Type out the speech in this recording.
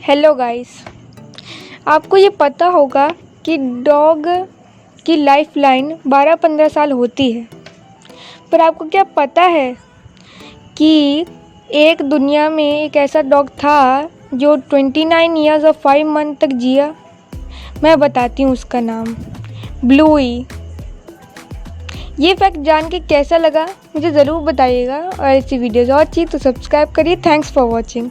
Hello guys, आपको ये पता होगा कि डॉग की लाइफ लाइन 12-15 साल होती है। पर आपको क्या पता है कि एक दुनिया में एक ऐसा डॉग था जो 29 ईयर्स और 5 मंथ तक जिया। मैं बताती हूँ उसका नाम, ब्लूई। ये फैक्ट जान के कैसा लगा मुझे ज़रूर बताइएगा, और ऐसी वीडियोज़ और चाहिए तो सब्सक्राइब करिए। Thanks for watching.